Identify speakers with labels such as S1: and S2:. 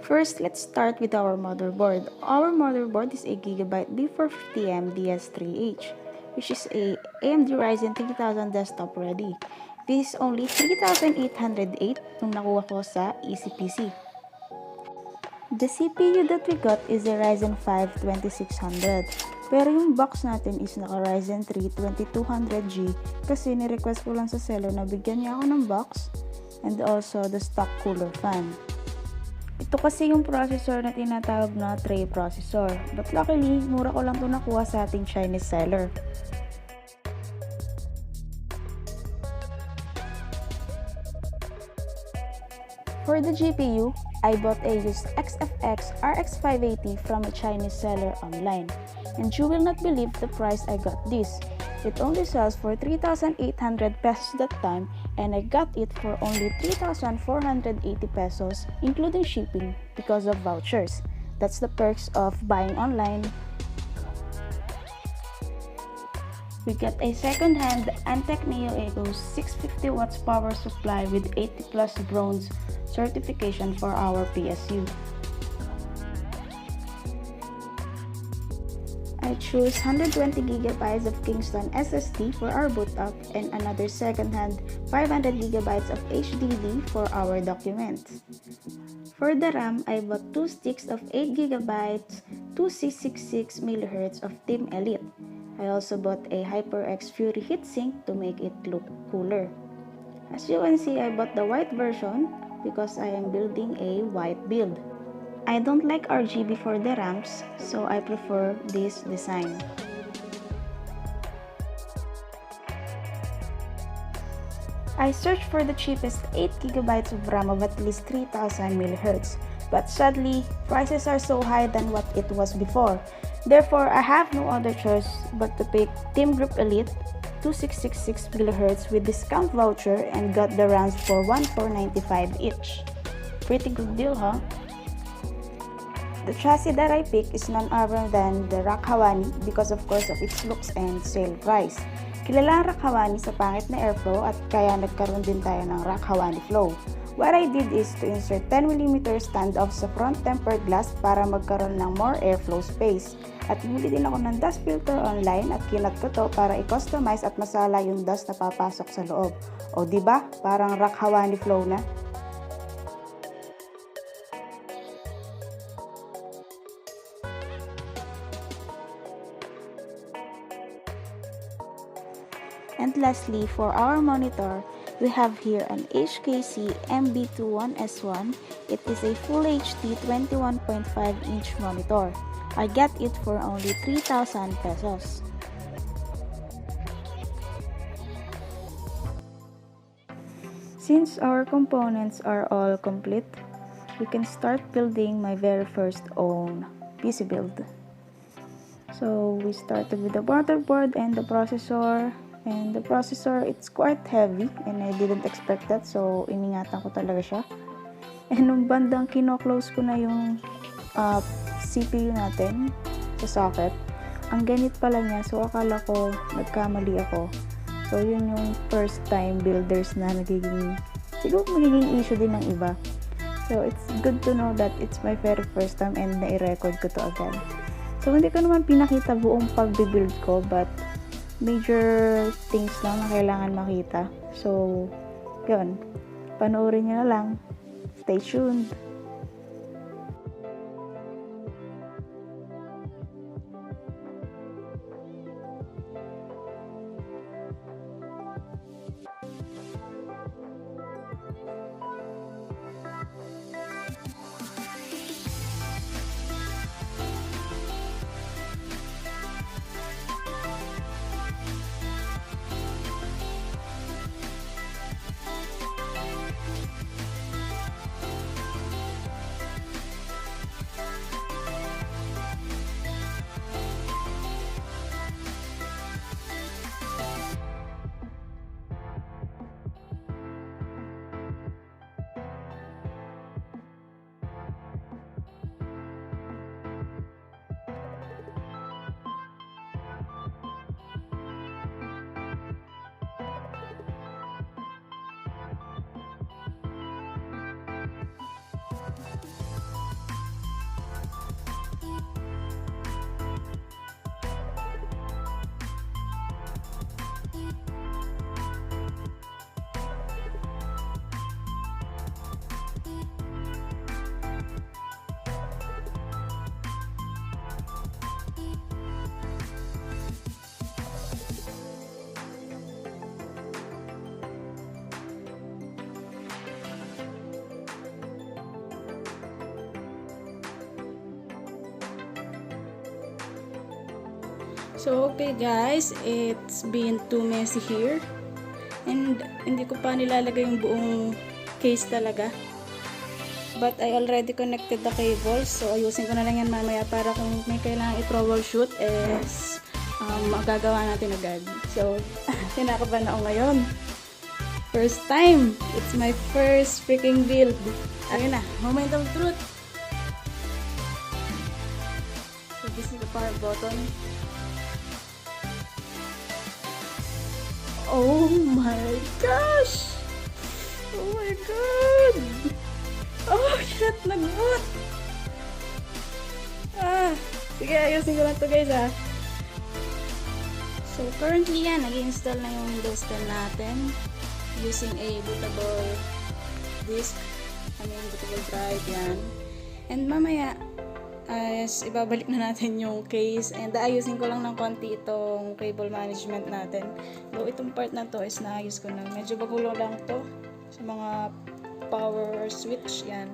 S1: First, let's start with our motherboard. Our motherboard is a Gigabyte B450M DS3H, which is a AMD Ryzen 3000 desktop ready. This is only 3,808 nung nakuha ko sa ECPC. The CPU that we got is a Ryzen 5 2600. Pero yung box natin is naka Ryzen 3 2200G kasi ni-request ko lang sa seller na bigyan niya ako ng box and also the stock cooler fan. Ito kasi yung processor na tinatawag na tray processor. But luckily, mura ko lang ito nakuha sa ating Chinese seller. For the GPU, I bought a used XFX RX 580 from a Chinese seller online. And you will not believe the price I got this. It only sells for 3,800 pesos that time, and I got it for only 3,480 pesos, including shipping, because of vouchers. That's the perks of buying online. We got a second-hand Antec NeoEco 650 watts power supply with 80 plus bronze certification for our PSU. I choose 120 GB of Kingston SSD for our boot up and another second-hand 500 GB of HDD for our documents. For the RAM, I bought 2 sticks of 8 GB, 2666 MHz of Team Elite. I also bought a HyperX Fury heatsink to make it look cooler. As you can see, I bought the white version because I am building a white build. I don't like RGB for the RAMs, so I prefer this design. I searched for the cheapest 8 GB of RAM of at least 3,000 MHz, but sadly, prices are so high than what it was before. Therefore, I have no other choice but to pick Team Group Elite 2666 MHz with discount voucher and got the RAMs for 1,495 each. Pretty good deal, huh? The chassis that I picked is none other than the Rakk Hawani because of course of its looks and sale price. Kilala ang Rakk Hawani sa pangit na airflow at kaya nagkaroon din tayo ng Rakk Hawani flow. What I did is to insert 10mm standoffs sa front tempered glass para magkaroon ng more airflow space. At bumili din ako ng dust filter online at kinat ko to para i-customize at masala yung dust na papasok sa loob. O diba? Parang Rakk Hawani flow na. And lastly, for our monitor, we have here an HKC MB21S1. It is a Full HD 21.5-inch monitor. I got it for only 3,000 pesos. Since our components are all complete, we can start building my very first own PC build. So we started with the motherboard and the processor. And the processor, it's quite heavy and I didn't expect that, so iningatan ko talaga siya. And nung bandang kino-close ko na yung CPU natin sa socket, ang ganit pala niya, so akala ko nagkamali ako. So yun yung first time builders na siguro magiging issue din ng iba. So it's good to know that it's my very first time and nai-record ko to agad. So hindi ko naman pinakita buong pag-build ko, but major things lang na kailangan makita. So, yun. Panoorin nyo na lang. Stay tuned. So, okay guys, it's been too messy here. And hindi ko pa nilalagay yung buong case talaga. But I already connected the cables. So, ayusin ko na lang yan mamaya para kung may kailangan i-troubleshoot is magagawa natin agad. So, kinakabahan ako ngayon. First time! It's my first freaking build. Ayun na, moment of truth. So, this is the power button. Oh my gosh! Oh my god! Oh shit! Nag-boot! Sige, ayusin ko lang to guys So currently yan, nag-install na yung Windows 10 natin using a bootable disk, bootable drive yan. And mamaya, ibabalik na natin yung case and ayusin ko lang ng konti itong cable management natin. So itong part na to is naayos ko na. Medyo bagulo lang to sa mga power switch yan.